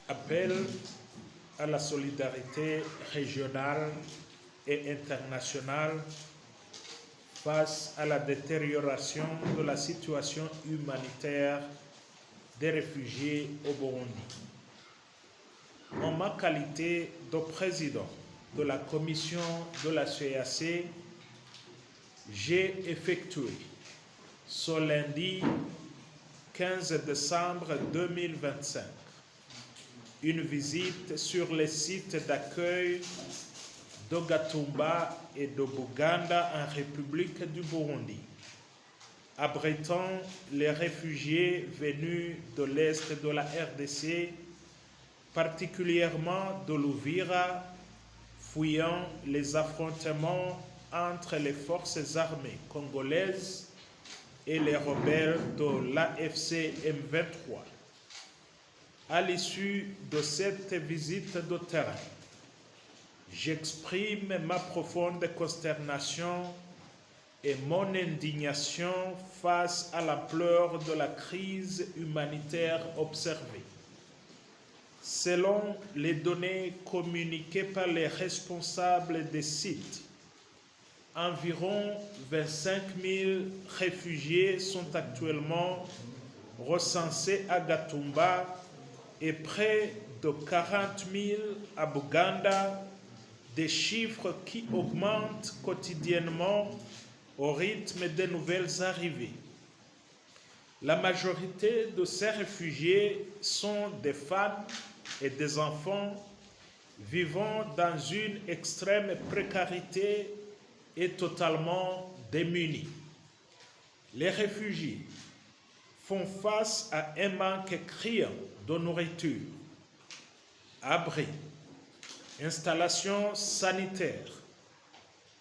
Appel à la solidarité régionale et internationale face à la détérioration de la situation humanitaire des réfugiés au Burundi. En ma qualité de président de la commission de la CEAC, j'ai effectué ce lundi 15 décembre 2025 une visite sur les sites d'accueil de Gatumba et de Buganda en République du Burundi, abritant les réfugiés venus de l'Est de la RDC, particulièrement de l'Ouvira, fuyant les affrontements entre les forces armées congolaises et les rebelles de l'AFC M23. À l'issue de cette visite de terrain, j'exprime ma profonde consternation et mon indignation face à l'ampleur de la crise humanitaire observée. Selon les données communiquées par les responsables des sites, environ 25 000 réfugiés sont actuellement recensés à Gatumba et près de 40 000 à Buganda, des chiffres qui augmentent quotidiennement au rythme des nouvelles arrivées. La majorité de ces réfugiés sont des femmes et des enfants vivant dans une extrême précarité et totalement démunis. Les réfugiés font face à un manque criant de nourriture, abri, installations sanitaires,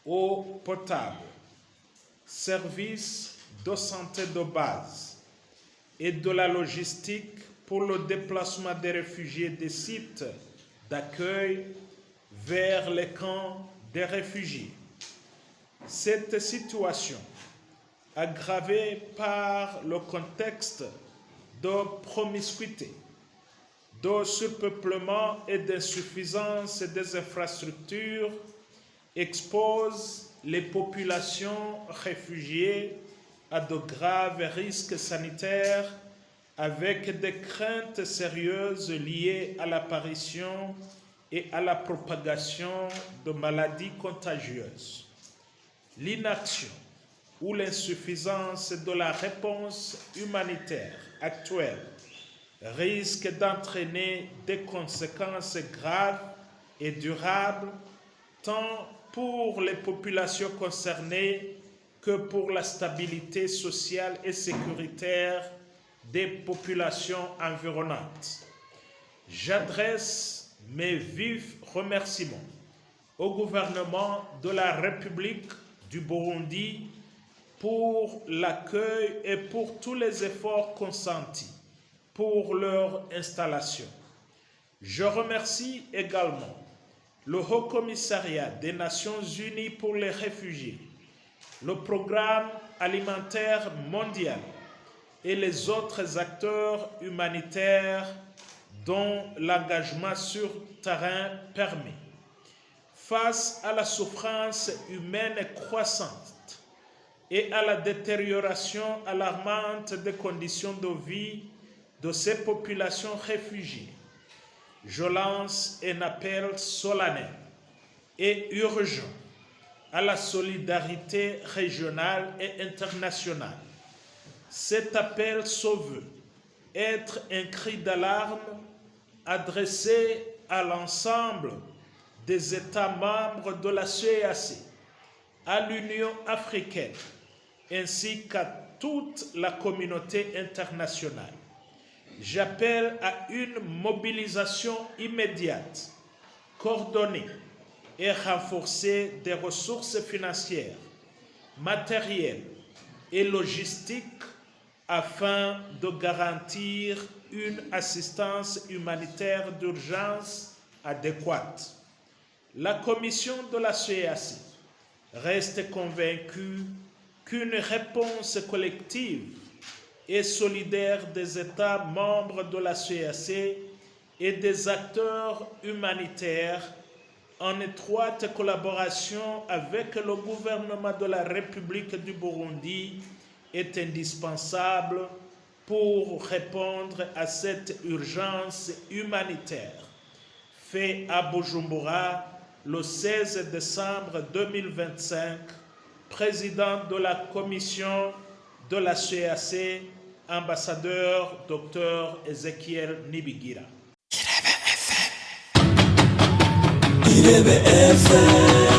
eau potable, services de santé de base et de la logistique pour le déplacement des réfugiés des sites d'accueil vers les camps des réfugiés. Cette situation, aggravée par le contexte de promiscuité, de surpeuplement et d'insuffisance des infrastructures, expose les populations réfugiées à de graves risques sanitaires avec des craintes sérieuses liées à l'apparition et à la propagation de maladies contagieuses. L'inaction ou l'insuffisance de la réponse humanitaire actuelle risque d'entraîner des conséquences graves et durables tant pour les populations concernées que pour la stabilité sociale et sécuritaire des populations environnantes. J'adresse mes vifs remerciements au gouvernement de la République du Burundi pour l'accueil et pour tous les efforts consentis pour leur installation. Je remercie également le Haut Commissariat des Nations Unies pour les réfugiés, le Programme alimentaire mondial et les autres acteurs humanitaires dont l'engagement sur terrain permet. Face à la souffrance humaine croissante et à la détérioration alarmante des conditions de vie de ces populations réfugiées, je lance un appel solennel et urgent à la solidarité régionale et internationale. Cet appel se veut être un cri d'alarme adressé à l'ensemble des États membres de la CEAC, à l'Union africaine, ainsi qu'à toute la communauté internationale. J'appelle à une mobilisation immédiate, coordonnée et renforcée des ressources financières, matérielles et logistiques afin de garantir une assistance humanitaire d'urgence adéquate. La commission de la CEAC reste convaincue qu'une réponse collective et solidaire des États membres de la CEEAC et des acteurs humanitaires en étroite collaboration avec le gouvernement de la République du Burundi est indispensable pour répondre à cette urgence humanitaire. Fait à Bujumbura le 16 décembre 2025, président de la commission de la CEEAC, ambassadeur Dr Ezekiel Nibigira. IREBE FM